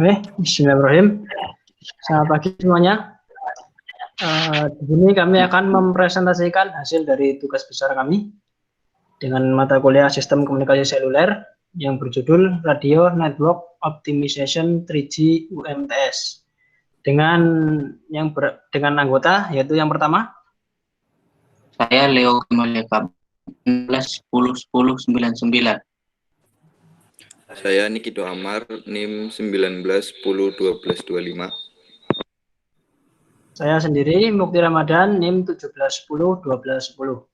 Oke, bismillahirrahmanirrahim. Selamat pagi semuanya. Di sini kami akan mempresentasikan hasil dari tugas besar kami dengan mata kuliah Sistem Komunikasi Seluler yang berjudul Radio Network Optimization 3G UMTS dengan anggota yaitu yang pertama Saya Leo Gamaleka 19 10 10 99. Saya Nikido Amar, NIM 19 10 12 25. Saya sendiri Mukti Ramadan, NIM 17 10 12 10.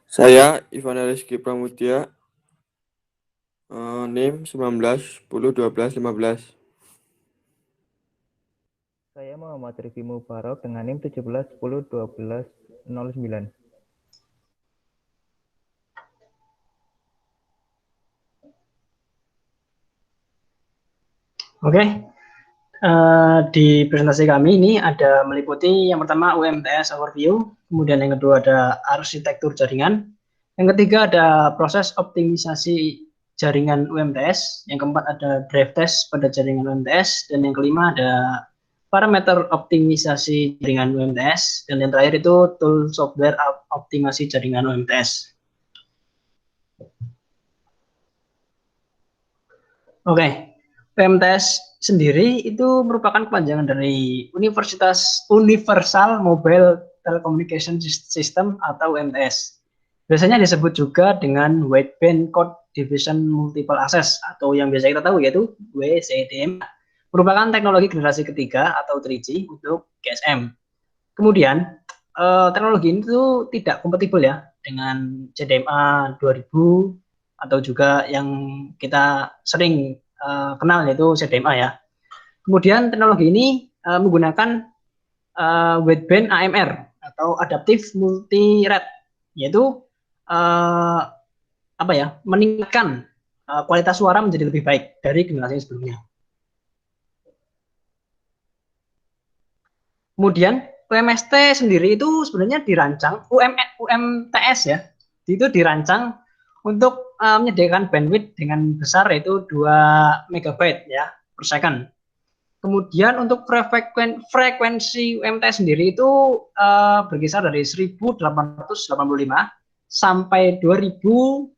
Saya Ivan Rizky Pramudia, NIM 19 10 12 15. Saya Muhammad Rifki Mubarok dengan NIM 17 10 12 09. Oke, di presentasi kami ini ada meliputi yang pertama UMTS overview, kemudian yang kedua ada arsitektur jaringan, yang ketiga ada proses optimisasi jaringan UMTS, yang keempat ada drive test pada jaringan UMTS, dan yang kelima ada parameter optimisasi jaringan UMTS, dan yang terakhir itu tool software optimasi jaringan UMTS. Oke. UMTS sendiri itu merupakan kepanjangan dari Universal Mobile Telecommunication System atau UMTS. Biasanya disebut juga dengan Wideband Code Division Multiple Access atau yang biasa kita tahu yaitu WCDMA. Merupakan teknologi generasi ketiga atau 3G untuk GSM. Kemudian teknologi ini tuh tidak kompatibel ya dengan CDMA 2000 atau juga yang kita sering kenal yaitu CDMA ya. Kemudian teknologi ini menggunakan wideband AMR atau Adaptive Multi Rate, yaitu meningkatkan kualitas suara menjadi lebih baik dari generasi sebelumnya. Kemudian UMST sendiri itu sebenarnya dirancang UMTS ya, itu dirancang untuk menyediakan bandwidth dengan besar yaitu 2 MB ya per second. Kemudian untuk frekuensi UMTS sendiri itu berkisar dari 1885 sampai 2025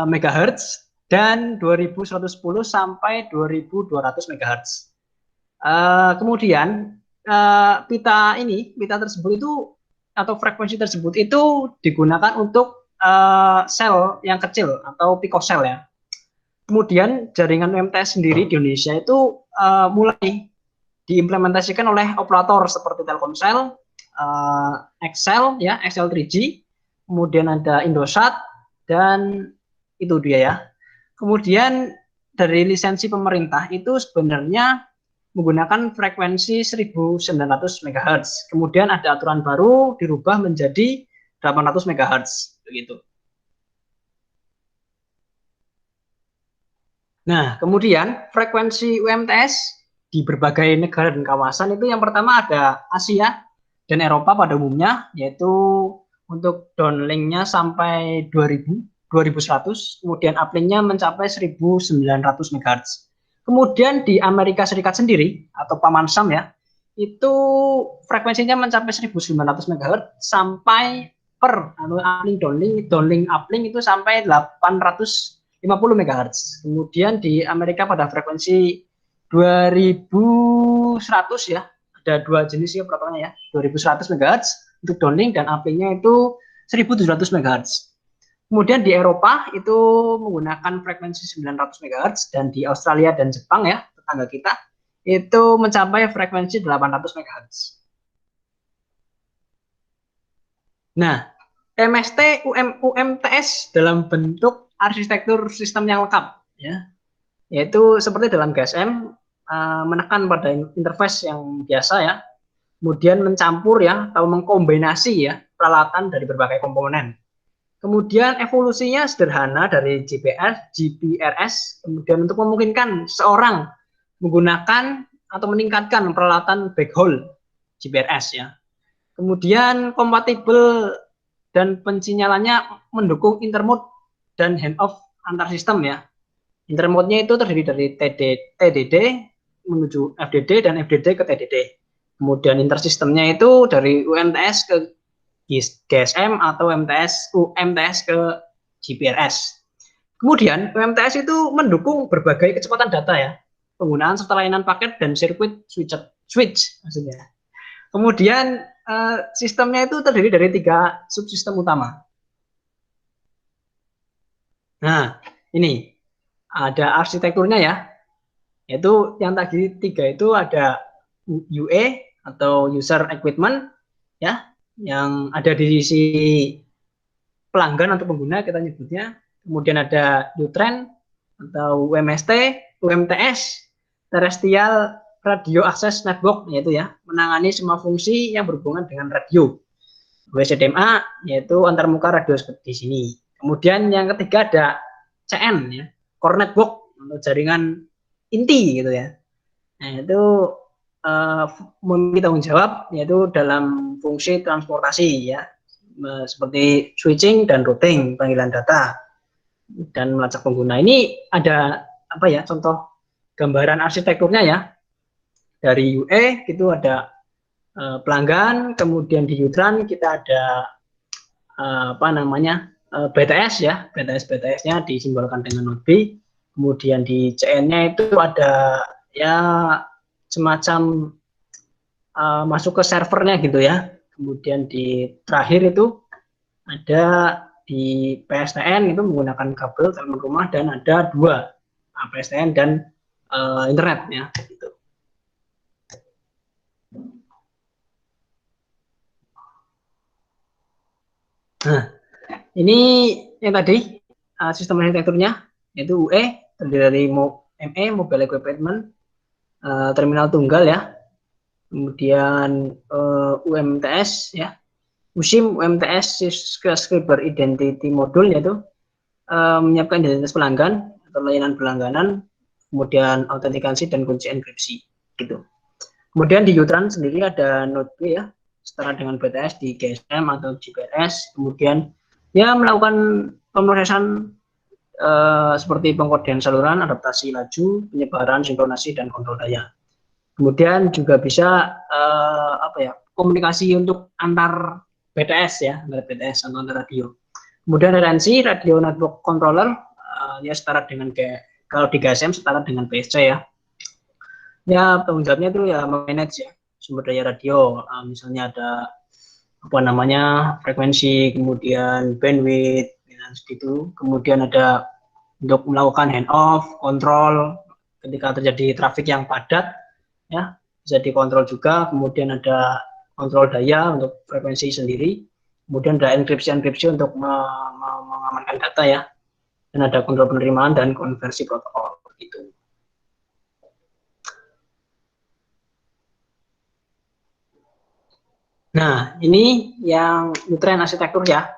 MHz dan 2110 sampai 2200 MHz. Kemudian pita tersebut itu atau frekuensi tersebut itu digunakan untuk sel yang kecil atau picosel ya. Kemudian jaringan UMTS sendiri di Indonesia itu mulai diimplementasikan oleh operator seperti Telkomsel, XL ya, XL 3G, kemudian ada Indosat dan itu dia ya. Kemudian dari lisensi pemerintah itu sebenarnya menggunakan frekuensi 1900 MHz. Kemudian ada aturan baru dirubah menjadi 800 MHz begitu. Nah, kemudian frekuensi UMTS di berbagai negara dan kawasan itu yang pertama ada Asia dan Eropa pada umumnya, yaitu untuk downlinknya sampai 2100, kemudian uplinknya mencapai 1900 MHz. Kemudian di Amerika Serikat sendiri atau Paman Sam ya, itu frekuensinya mencapai 1900 MHz sampai per downlink uplink itu sampai 850 MHz. Kemudian di Amerika pada frekuensi 2100 ya, ada 2 jenis ya protokolnya ya, 2100 MHz untuk downlink dan uplinknya itu 1700 MHz. Kemudian di Eropa itu menggunakan frekuensi 900 MHz dan di Australia dan Jepang ya, tetangga kita, itu mencapai frekuensi 800 MHz. Nah, UMTS dalam bentuk arsitektur sistem yang lengkap ya. Yaitu seperti dalam GSM menekan pada interface yang biasa ya. Kemudian mencampur ya atau mengkombinasi ya peralatan dari berbagai komponen. Kemudian evolusinya sederhana dari GPRS, kemudian untuk memungkinkan seorang menggunakan atau meningkatkan peralatan backhaul GPRS ya. Kemudian kompatibel dan pensinyalannya mendukung intermode dan handoff antar sistem ya. Intermode-nya itu terdiri dari TDD menuju FDD dan FDD ke TDD. Kemudian intersistemnya itu dari UMTS ke GSM atau UMTS ke GPRS. Kemudian UMTS itu mendukung berbagai kecepatan data ya, penggunaan serta layanan paket dan sirkuit switch maksudnya. Kemudian sistemnya itu terdiri dari 3 subsistem utama. Nah, ini ada arsitekturnya ya, yaitu yang tadi 3 itu ada UE atau user equipment ya, yang ada di sisi pelanggan atau pengguna kita nyebutnya. Kemudian ada UTREN atau UMST, UMTS, Terrestrial Radio Access Network, yaitu ya, menangani semua fungsi yang berhubungan dengan radio. WCDMA, yaitu antarmuka radio seperti di sini. Kemudian yang ketiga ada CN, ya, Core Network, atau jaringan inti gitu ya. Nah, itu memiliki tanggung jawab, yaitu dalam fungsi transportasi ya, seperti switching dan routing, panggilan data, dan melacak pengguna. Ini ada apa ya, contoh gambaran arsitekturnya ya. Dari UE itu ada pelanggan, kemudian di UTRAN kita ada apa namanya BTS ya, BTS-nya disimbolkan dengan node B. Kemudian di CN-nya itu ada ya semacam masuk ke servernya gitu ya. Kemudian di terakhir itu ada di PSTN itu menggunakan kabel telepon rumah, dan ada 2 PSTN dan internet ya gitu. Nah, ini yang tadi sistem arsitekturnya, yaitu UE terdiri dari ME Mobile Equipment, terminal tunggal ya, kemudian UMTS ya, USIM UMTS Subscriber Identity Module, yaitu menyiapkan identitas pelanggan atau layanan berlangganan, kemudian autentikasi dan kunci enkripsi gitu. Kemudian di UTRAN sendiri ada node B ya, setara dengan BTS di GSM atau GPRS, kemudian ya melakukan pemrosesan seperti pengkodean saluran, adaptasi laju, penyebaran, sinkronasi, dan kontrol daya. Kemudian juga bisa apa ya, komunikasi untuk antar BTS ya, antar BTS atau antar radio. Kemudian RNC, Radio Network Controller, ya setara dengan kalau di GSM setara dengan PSC ya. Ya tanggung jawabnya itu ya manage ya sumber daya radio, misalnya ada apa namanya frekuensi, kemudian bandwidth dan segitu. Kemudian ada untuk melakukan handoff, kontrol ketika terjadi trafik yang padat ya, bisa dikontrol juga. Kemudian ada kontrol daya untuk frekuensi sendiri. Kemudian ada enkripsi untuk mengamankan data ya, dan ada kontrol penerimaan dan konversi protokol gitu. Nah, ini yang UTRAN arsitektur ya.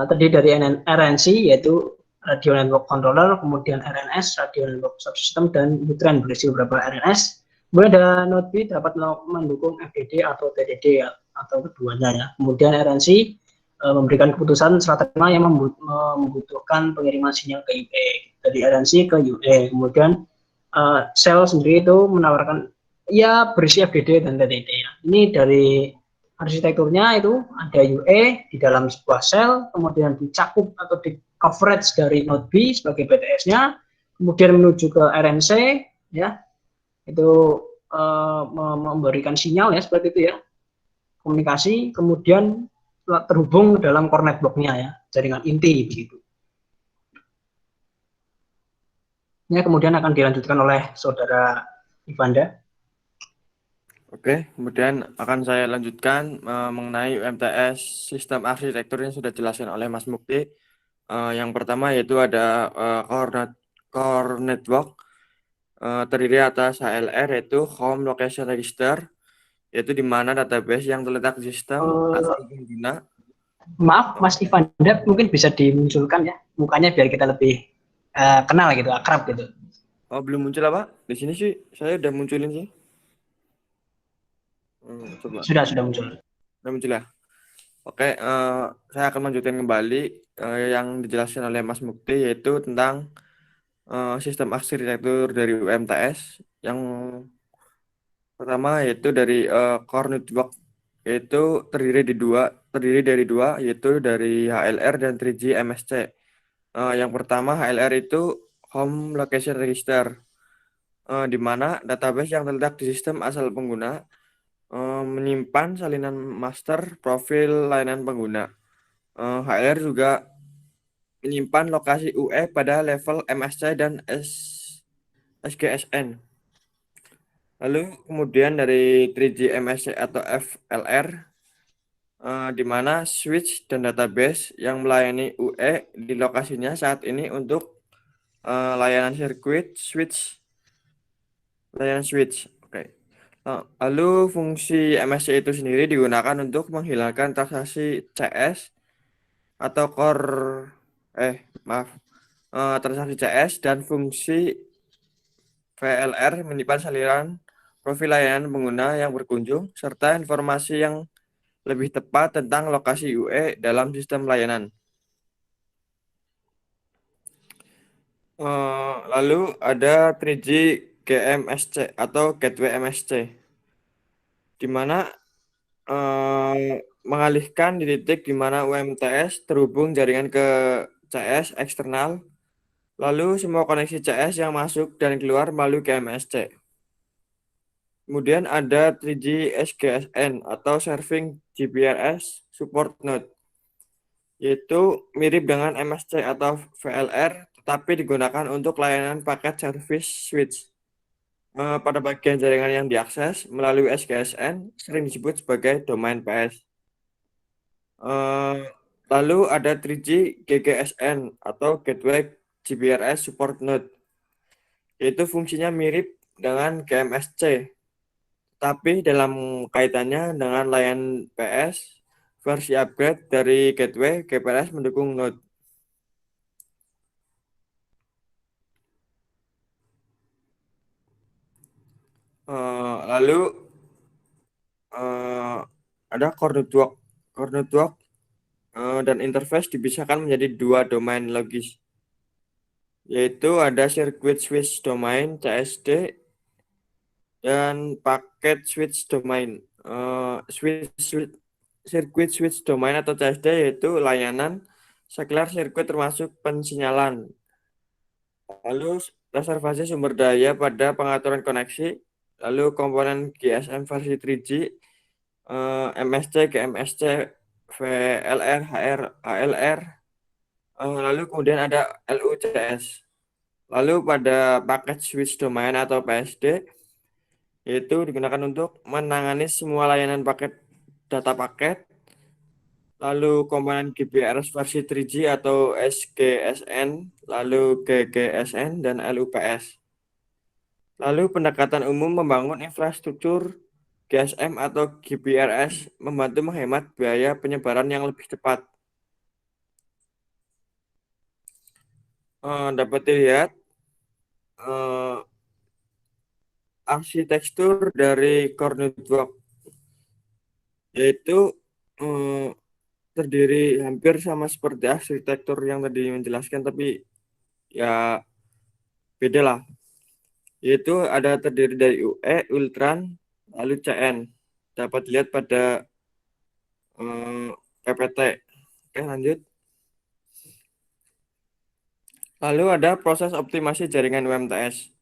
Terdiri dari RNC, yaitu Radio Network Controller, kemudian RNS, Radio Network Subsystem, dan UTRAN berisi beberapa RNS. Kemudian ada node B dapat mendukung FDD atau TDD ya, atau keduanya ya. Kemudian RNC memberikan keputusan strategis yang membutuhkan pengiriman sinyal ke UE, dari RNC ke UE. Kemudian sel sendiri itu menawarkan ya berisi FDD dan TDD ya. Ini dari arsitekturnya itu ada UE di dalam sebuah sel, kemudian dicakup atau di coverage dari node B sebagai BTS-nya, kemudian menuju ke RNC ya, itu memberikan sinyal ya seperti itu ya, komunikasi, kemudian terhubung dalam core network-nya ya, jaringan inti begitu. Ya, kemudian akan dilanjutkan oleh saudara Ivanda. Oke, kemudian akan saya lanjutkan mengenai UMTS sistem arsitektur yang sudah dijelaskan oleh Mas Mukti. Yang pertama yaitu ada core network, terdiri atas HLR, yaitu Home Location Register, yaitu di mana database yang terletak di sistem asal pengguna. Maaf Mas Ivanda, mungkin bisa dimunculkan ya mukanya biar kita lebih kenal gitu, akrab gitu. Oh, belum muncul apa? Di sini sih saya udah munculin sih. Coba. Sudah muncul. Sudah muncul ya? Oke, saya akan lanjutkan kembali yang dijelaskan oleh Mas Mukti, yaitu tentang sistem arsitektur dari UMTS. Yang pertama yaitu dari core network, yaitu terdiri dari dua, yaitu dari HLR dan 3G MSC. Yang pertama HLR itu Home Location Register, di mana database yang terletak di sistem asal pengguna menyimpan salinan master profil layanan pengguna. HR juga menyimpan lokasi UE pada level MSC dan SGSN. Lalu kemudian dari 3G MSC atau FLR, di mana switch dan database yang melayani UE di lokasinya saat ini untuk layanan layanan switch. Oke. Lalu fungsi MSC itu sendiri digunakan untuk menghilangkan transaksi CS atau transaksi CS, dan fungsi VLR menyimpan salinan profil layanan pengguna yang berkunjung serta informasi yang lebih tepat tentang lokasi UE dalam sistem layanan. Lalu ada 3G GMSC atau Gateway MSC, di mana mengalihkan di titik di mana UMTS terhubung jaringan ke CS eksternal, lalu semua koneksi CS yang masuk dan keluar melalui GMSC. Kemudian ada 3G SGSN atau Serving GPRS Support Node, yaitu mirip dengan MSC atau VLR, tetapi digunakan untuk layanan paket service switch. Pada bagian jaringan yang diakses melalui SGSN sering disebut sebagai domain PS. Lalu ada 3G GGSN atau Gateway GPRS Support Node, yaitu fungsinya mirip dengan GMSC, tapi dalam kaitannya dengan layanan PS, versi upgrade dari Gateway GPRS mendukung Node. Lalu ada core network. Core network dan interface dipisahkan menjadi dua domain logis, yaitu ada circuit switch domain CSD dan packet switch domain. Circuit switch domain atau CSD yaitu layanan sekuler sirkuit termasuk pensinyalan. Lalu reservasi sumber daya pada pengaturan koneksi. Lalu komponen GSM versi 3G, MSC, GMSC, VLR, HR, ALR. Lalu kemudian ada LUCS. Lalu pada paket switch domain atau PSD, yaitu digunakan untuk menangani semua layanan data paket. Lalu komponen GPRS versi 3G atau SGSN, lalu GGSN, dan LUPS. Lalu pendekatan umum membangun infrastruktur GSM atau GPRS membantu menghemat biaya penyebaran yang lebih cepat. Dapat dilihat arsitektur dari core network, yaitu terdiri hampir sama seperti arsitektur yang tadi menjelaskan, tapi ya beda lah. Yaitu ada terdiri dari UE, Ultran, lalu CN. Dapat dilihat pada PPT. Oke, lanjut. Lalu ada proses optimasi jaringan UMTS.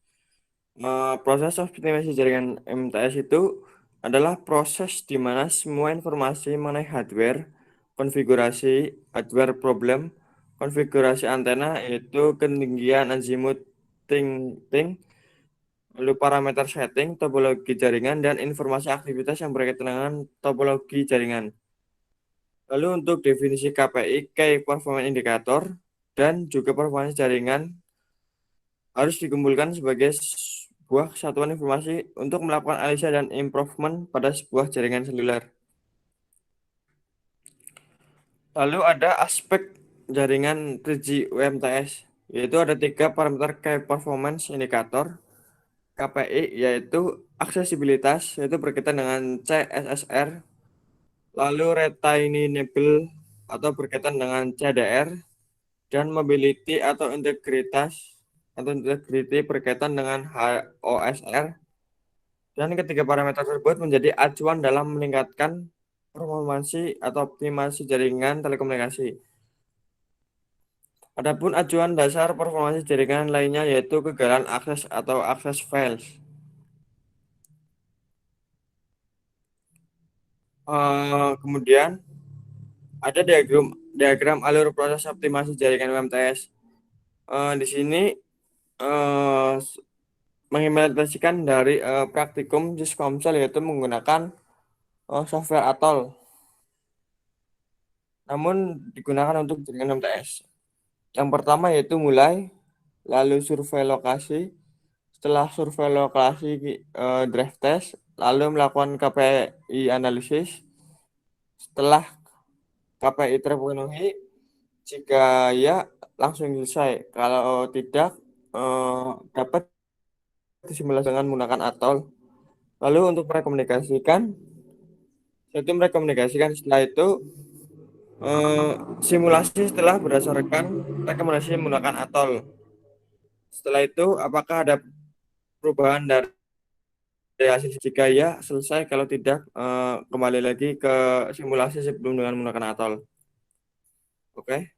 Proses optimasi jaringan UMTS itu adalah proses di mana semua informasi mengenai hardware, konfigurasi, hardware problem, konfigurasi antena, yaitu ketinggian azimut ting, lalu parameter setting, topologi jaringan, dan informasi aktivitas yang berkaitan dengan topologi jaringan. Lalu untuk definisi KPI, Key Performance Indicator, dan juga performance jaringan harus dikumpulkan sebagai sebuah kesatuan informasi untuk melakukan analisa dan improvement pada sebuah jaringan seluler. Lalu ada aspek jaringan 3G UMTS, yaitu ada 3 parameter Key Performance Indicator, KPI, yaitu aksesibilitas, yaitu berkaitan dengan CSSR. lalu retainable atau berkaitan dengan CDR, dan mobility atau integritas atau integrity berkaitan dengan HOSR. Dan ketiga parameter tersebut menjadi acuan dalam meningkatkan performansi atau optimasi jaringan telekomunikasi. Adapun acuan dasar performansi jaringan lainnya yaitu kegagalan akses atau access fails. Kemudian ada diagram alur proses optimasi jaringan UMTS. Di sini mengimplementasikan dari praktikum Syscomsel, yaitu menggunakan software Atoll, namun digunakan untuk jaringan UMTS. Yang pertama yaitu mulai, lalu survei lokasi, setelah survei lokasi drive test, lalu melakukan KPI analisis. Setelah KPI terpenuhi, jika ya langsung selesai, kalau tidak dapat disimulasi dengan menggunakan Atoll. Lalu untuk merekomendasikan setelah itu simulasi setelah berdasarkan rekomendasi menggunakan Atoll. Setelah itu apakah ada perubahan dari hasil? Jika ya selesai, kalau tidak kembali lagi ke simulasi sebelum dengan menggunakan Atoll. Oke.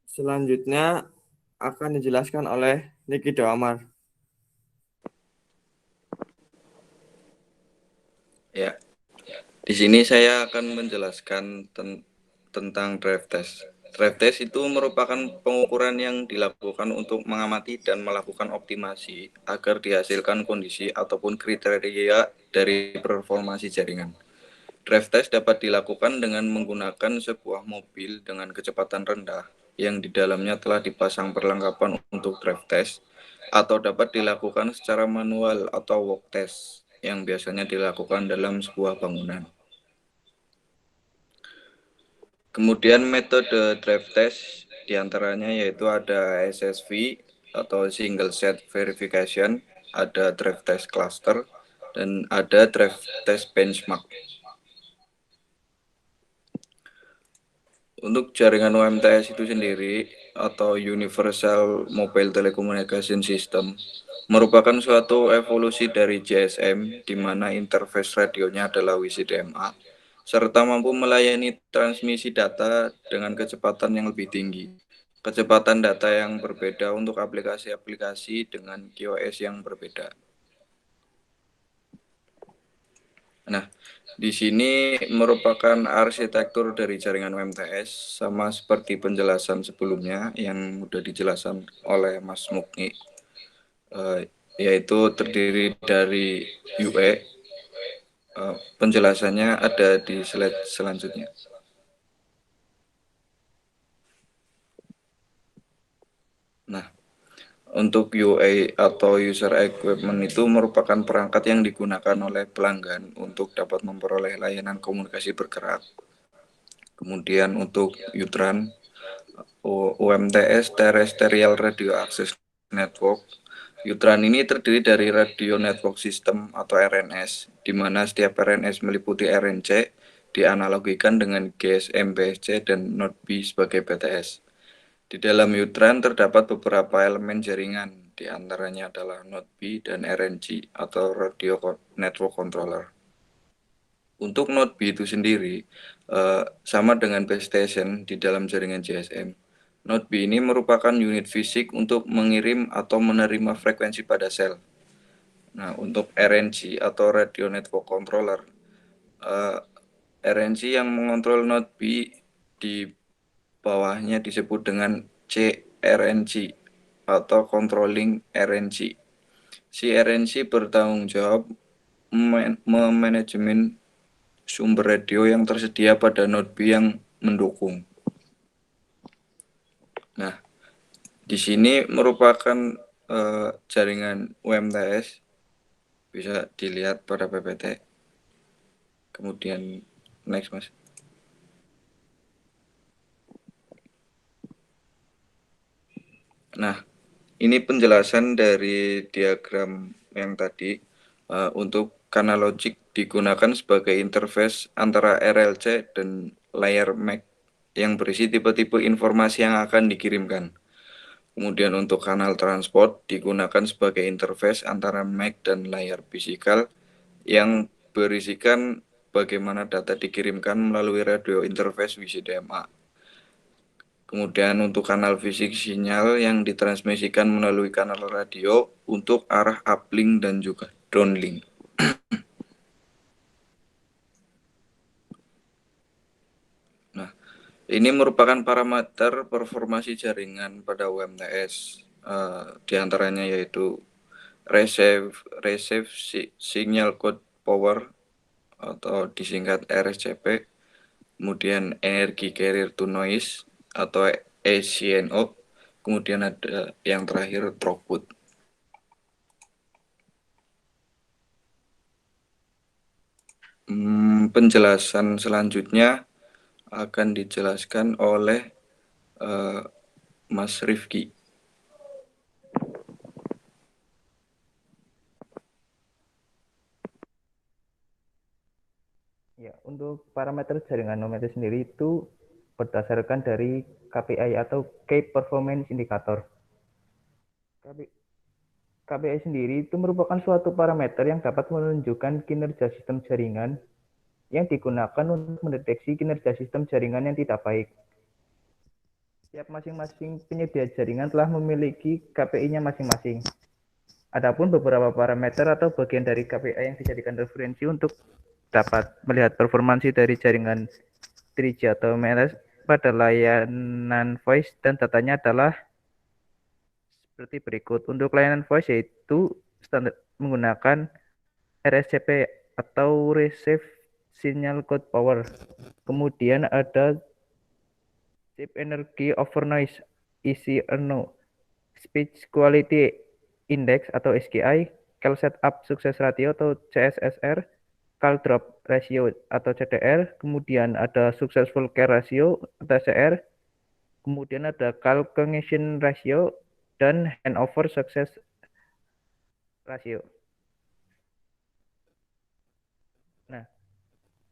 Selanjutnya akan dijelaskan oleh Niki Doamar. Ya, di sini saya akan menjelaskan tentang drive test. Drive test itu merupakan pengukuran yang dilakukan untuk mengamati dan melakukan optimasi agar dihasilkan kondisi ataupun kriteria dari performasi jaringan. Drive test dapat dilakukan dengan menggunakan sebuah mobil dengan kecepatan rendah yang di dalamnya telah dipasang perlengkapan untuk drive test, atau dapat dilakukan secara manual atau walk test yang biasanya dilakukan dalam sebuah bangunan. Kemudian metode drive test diantaranya yaitu ada SSV atau single set verification, ada drive test cluster, dan ada drive test benchmark. Untuk jaringan UMTS itu sendiri atau Universal Mobile Telecommunication System merupakan suatu evolusi dari GSM di mana interface radionya adalah WCDMA serta mampu melayani transmisi data dengan kecepatan yang lebih tinggi. Kecepatan data yang berbeda untuk aplikasi-aplikasi dengan QoS yang berbeda. Nah, di sini merupakan arsitektur dari jaringan UMTS sama seperti penjelasan sebelumnya yang sudah dijelaskan oleh Mas Mukni, yaitu terdiri dari UE. Penjelasannya ada di slide selanjutnya. Nah, untuk UA atau User Equipment itu merupakan perangkat yang digunakan oleh pelanggan untuk dapat memperoleh layanan komunikasi bergerak. Kemudian untuk UTRAN, UMTS Terrestrial Radio Access Network. UTRAN ini terdiri dari Radio Network System atau RNS, di mana setiap RNS meliputi RNC, dianalogikan dengan GSM, BSC, dan Node B sebagai BTS. Di dalam UTRAN terdapat beberapa elemen jaringan, di antaranya adalah Node B dan RNC atau Radio Network Controller. Untuk Node B itu sendiri, sama dengan base station di dalam jaringan GSM. Node B ini merupakan unit fisik untuk mengirim atau menerima frekuensi pada sel. Nah, untuk RNC atau Radio Network Controller, RNC yang mengontrol Node B di bawahnya disebut dengan CRNC atau Controlling RNC. Si RNC bertanggung jawab memanajemen sumber radio yang tersedia pada Node B yang mendukung. Nah, di sini merupakan jaringan UMTS, bisa dilihat pada PPT. Kemudian next, Mas. Nah, ini penjelasan dari diagram yang tadi. Untuk kanal logik digunakan sebagai interface antara RLC dan layar MAC yang berisi tipe-tipe informasi yang akan dikirimkan. Kemudian untuk kanal transport digunakan sebagai interface antara MAC dan layar fisikal yang berisikan bagaimana data dikirimkan melalui radio interface WCDMA. Kemudian untuk kanal fisik sinyal yang ditransmisikan melalui kanal radio untuk arah uplink dan juga downlink. Nah, ini merupakan parameter performasi jaringan pada UMTS. Di antaranya yaitu receive signal code power atau disingkat RSCP, kemudian energy carrier to noise atau ACNO, kemudian ada yang terakhir throughput. Penjelasan selanjutnya akan dijelaskan oleh Mas Rifki. Ya, untuk parameter jaringan OMT sendiri itu berdasarkan dari KPI atau Key Performance Indicator. KPI sendiri itu merupakan suatu parameter yang dapat menunjukkan kinerja sistem jaringan yang digunakan untuk mendeteksi kinerja sistem jaringan yang tidak baik. Setiap masing-masing penyedia jaringan telah memiliki KPI-nya masing-masing. Adapun beberapa parameter atau bagian dari KPI yang dijadikan referensi untuk dapat melihat performansi dari jaringan 3G atau MLS pada layanan voice dan datanya adalah seperti berikut. Untuk layanan voice yaitu standar menggunakan RSCP atau Receive Signal Code Power. Kemudian ada Chip Energy Over Noise ECNO, Speech Quality Index atau SQI, Call Setup Success Ratio atau CSSR, Call Drop Ratio atau CDR, kemudian ada Successful Care Ratio atau CR, kemudian ada Call Congestion Ratio, dan Handover Success Ratio. Nah,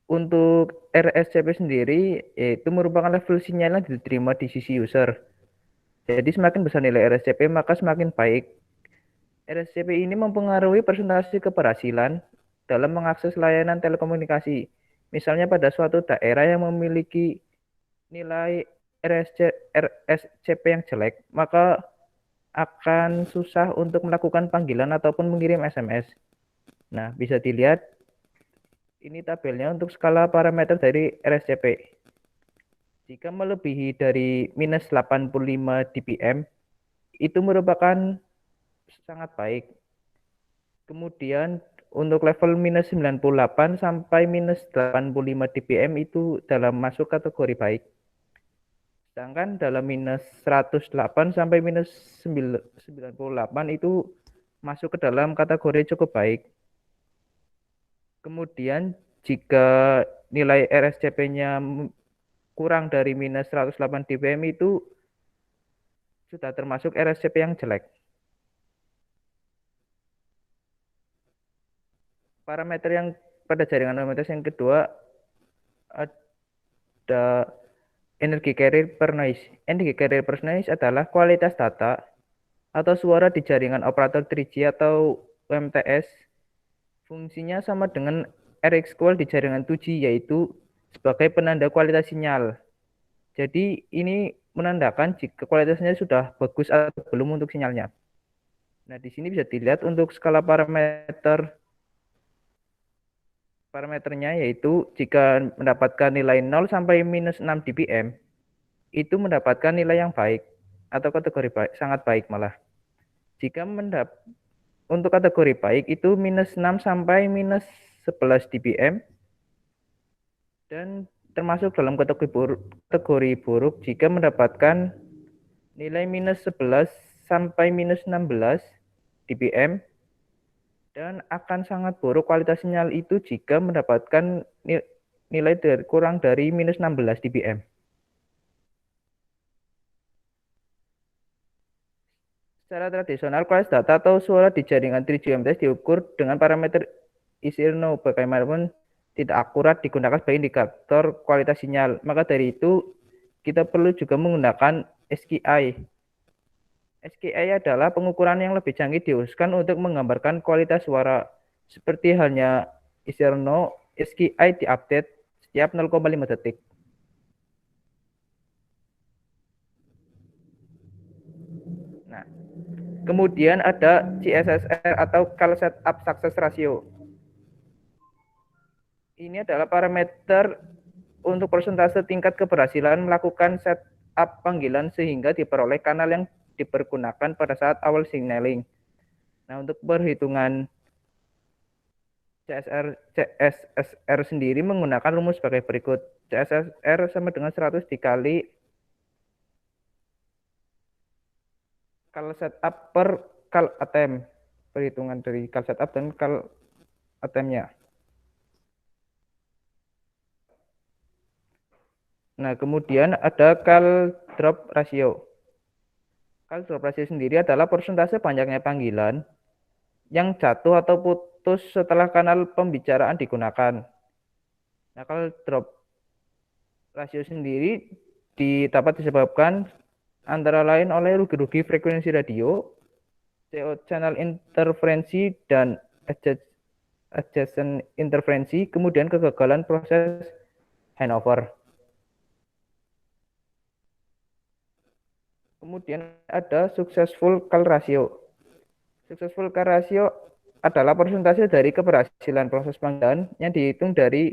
untuk RSCP sendiri itu merupakan level sinyal yang diterima di sisi user. Jadi semakin besar nilai RSCP maka semakin baik. RSCP ini mempengaruhi persentase keberhasilan dalam mengakses layanan telekomunikasi. Misalnya pada suatu daerah yang memiliki nilai RSCP yang jelek, maka akan susah untuk melakukan panggilan ataupun mengirim SMS. Nah, bisa dilihat ini tabelnya untuk skala parameter dari RSCP. Jika melebihi dari minus 85 dBm, itu merupakan sangat baik. Kemudian untuk level minus 98 sampai minus 85 dBm itu dalam masuk kategori baik. Sedangkan dalam minus 108 sampai minus 98 itu masuk ke dalam kategori cukup baik. Kemudian jika nilai RSCP-nya kurang dari minus 108 dBm itu sudah termasuk RSCP yang jelek. Parameter yang pada jaringan OMTS yang kedua ada energy carrier per noise. Energy carrier per noise adalah kualitas data atau suara di jaringan operator 3G atau UMTS. Fungsinya sama dengan RX Qual di jaringan 2G, yaitu sebagai penanda kualitas sinyal. Jadi ini menandakan jika kualitasnya sudah bagus atau belum untuk sinyalnya. Nah, di sini bisa dilihat untuk skala parameternya yaitu jika mendapatkan nilai 0 sampai minus 6 dBm, itu mendapatkan nilai yang baik atau kategori baik, sangat baik malah. Jika untuk kategori baik itu minus 6 sampai minus 11 dBm dan termasuk dalam kategori buruk jika mendapatkan nilai minus 11 sampai minus 16 dBm dan akan sangat buruk kualitas sinyal itu jika mendapatkan nilai kurang dari minus 16 dBm. Secara tradisional, kualitas data atau suara di jaringan 3G UMTS diukur dengan parameter Isirno bagaimanapun tidak akurat digunakan sebagai indikator kualitas sinyal. Maka dari itu kita perlu juga menggunakan SKI. SKI adalah pengukuran yang lebih canggih diusahakan untuk menggambarkan kualitas suara. Seperti halnya Isirno, SKI diupdate setiap 0,5 detik. Nah, kemudian ada CSSR atau Call Setup Success Ratio. Ini adalah parameter untuk persentase tingkat keberhasilan melakukan setup panggilan sehingga diperoleh kanal yang dipergunakan pada saat awal signaling. Nah, untuk perhitungan CSSR sendiri menggunakan rumus sebagai berikut. CSSR sama dengan 100 dikali call setup per call attempt. Perhitungan dari call setup dan call attempt-nya. Nah, kemudian ada call drop ratio. Call drop ratio sendiri adalah persentase banyaknya panggilan yang jatuh atau putus setelah kanal pembicaraan digunakan. Nah, call drop ratio sendiri dapat disebabkan antara lain oleh rugi-rugi frekuensi radio, CO channel interferensi, dan adjacent interferensi, kemudian kegagalan proses handover. Kemudian ada successful call ratio. Successful call ratio adalah persentase dari keberhasilan proses panggilan yang dihitung dari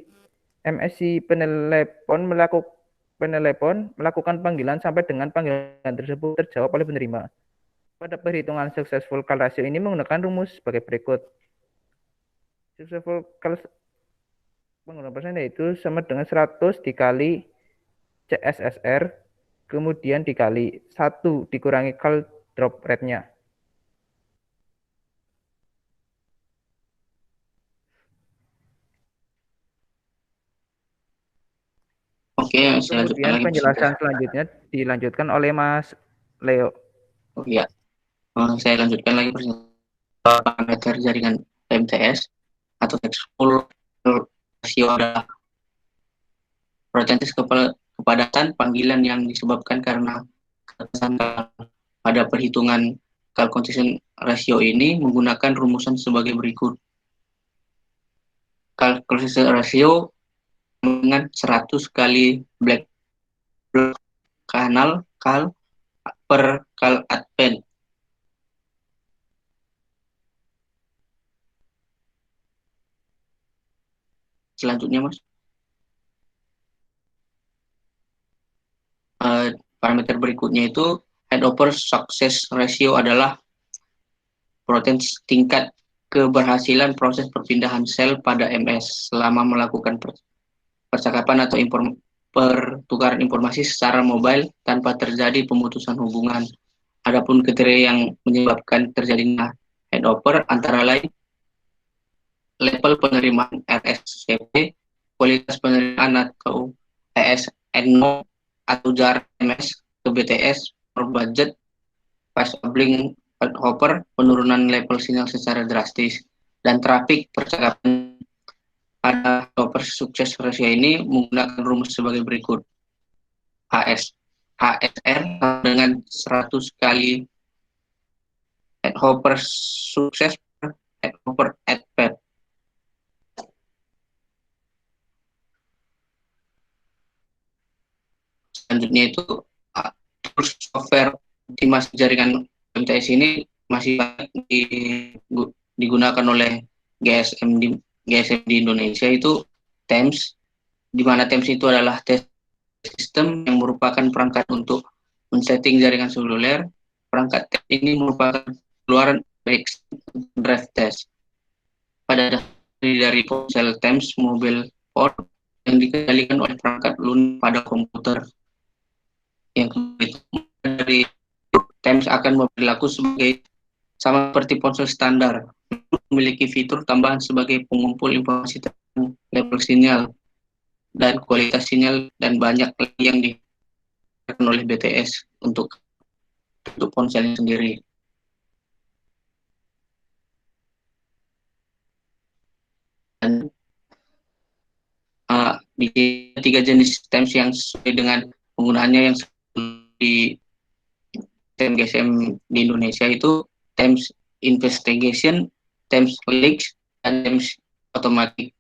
MSC penelepon melakukan panggilan sampai dengan panggilan tersebut terjawab oleh penerima. Pada perhitungan successful call ratio ini menggunakan rumus sebagai berikut. Successful call menggunakan persen yaitu sama dengan 100 dikali CSSR kemudian dikali 1 dikurangi call drop rate-nya. Oke, saya lanjutkan Kemudian lagi. penjelasan selanjutnya dilanjutkan oleh Mas Leo. Oh iya, saya lanjutkan lagi parameter jaringan MTS atau successful ratio adalah persentase kepadatan panggilan yang disebabkan karena kesalahan. Pada perhitungan call concession ratio ini menggunakan rumusan sebagai berikut. Call concession ratio dengan 100 kali black kanal call per call advent. Selanjutnya, Mas. Parameter berikutnya itu handover success ratio adalah persentase tingkat keberhasilan proses perpindahan sel pada MS selama melakukan percakapan atau pertukaran informasi secara mobile tanpa terjadi pemutusan hubungan. Adapun kriteria yang menyebabkan terjadinya handover antara lain level penerimaan RSCP, kualitas penerimaan atau ESNO atau jarak MS ke BTS per budget, fast uplink hopper, penurunan level sinyal secara drastis, dan trafik percakapan. Pada hopper sukses ratio ini menggunakan rumus sebagai berikut. HSR dengan 100 kali hopper sukses per hopper advent. Selanjutnya itu tools software optimasi jaringan MTS ini masih banyak digunakan oleh GSM di Indonesia, itu TEMS, di mana TEMS itu adalah test system yang merupakan perangkat untuk men-setting jaringan seluler. Perangkat TEMS ini merupakan keluaran drive test pada dasar dari ponsel TEMS mobile phone yang dikendalikan oleh perangkat lunak pada komputer. Yang dari TEMS akan berlaku sebagai sama seperti ponsel standar, memiliki fitur tambahan sebagai pengumpul informasi tentang level sinyal dan kualitas sinyal dan banyak lagi yang diberikan oleh BTS untuk ponselnya sendiri. di 3 jenis TEMS yang sesuai dengan penggunaannya yang di TEMS GSM di Indonesia itu TEMS Investigation, TEMS Leaks, dan TEMS Automatic.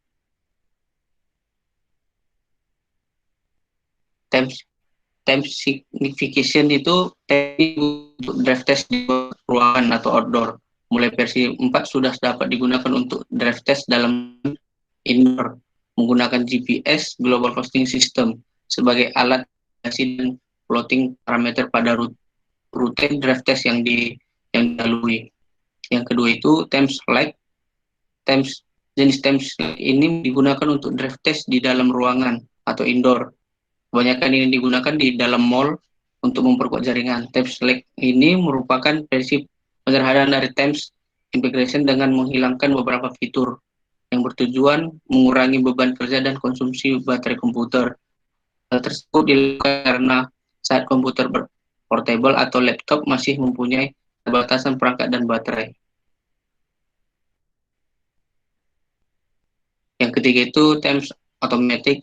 TEMS Signification itu untuk draft test di ruangan atau outdoor. Mulai versi 4 sudah dapat digunakan untuk draft test dalam indoor menggunakan GPS Global Hosting System sebagai alat dan plotting parameter pada rute draft test yang dilalui. Yang kedua itu TEMS Like. Jenis TEMS ini digunakan untuk draft test di dalam ruangan atau indoor. Kebanyakan ini digunakan di dalam mall untuk memperkuat jaringan. TEMS Like ini merupakan versi penyederhanaan dari TEMS Integration dengan menghilangkan beberapa fitur yang bertujuan mengurangi beban kerja dan konsumsi baterai komputer. Hal tersebut dilakukan karena saat komputer portable atau laptop masih mempunyai keterbatasan perangkat dan baterai. Yang ketiga itu TEMS Automatic.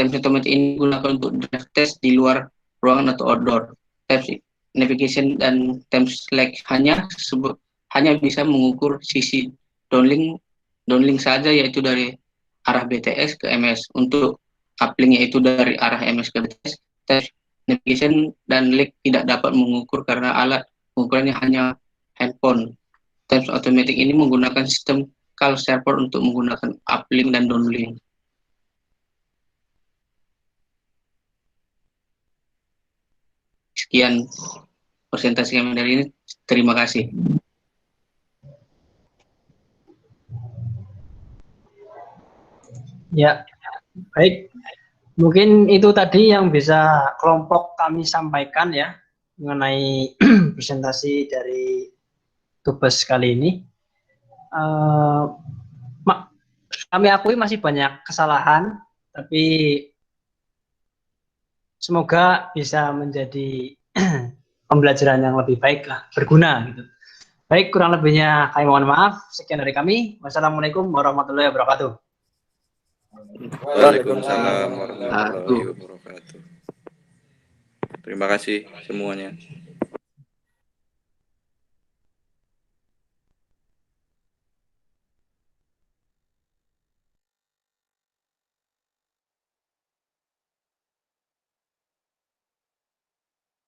TEMS Automatic ini digunakan untuk draft test di luar ruangan atau outdoor. TEMS Navigation dan TEMS Like hanya bisa mengukur sisi downlink saja, yaitu dari arah BTS ke MS. Untuk uplink yaitu dari arah MS ke BTS, TEMS Navigation dan Like tidak dapat mengukur karena alat pengukurannya hanya handphone. TEMS Automatic ini menggunakan sistem call server untuk menggunakan uplink dan downlink. Sekian presentasi kami dari ini. Terima kasih. Ya, baik. Mungkin itu tadi yang bisa kelompok kami sampaikan ya mengenai presentasi dari Tubes kali ini. Kami akui masih banyak kesalahan, tapi semoga bisa menjadi pembelajaran yang lebih baik lah, berguna gitu. Baik, kurang lebihnya kami mohon maaf. Sekian dari kami. Wassalamualaikum warahmatullahi wabarakatuh. Waalaikumsalam warahmatullahi wabarakatuh. Terima kasih semuanya.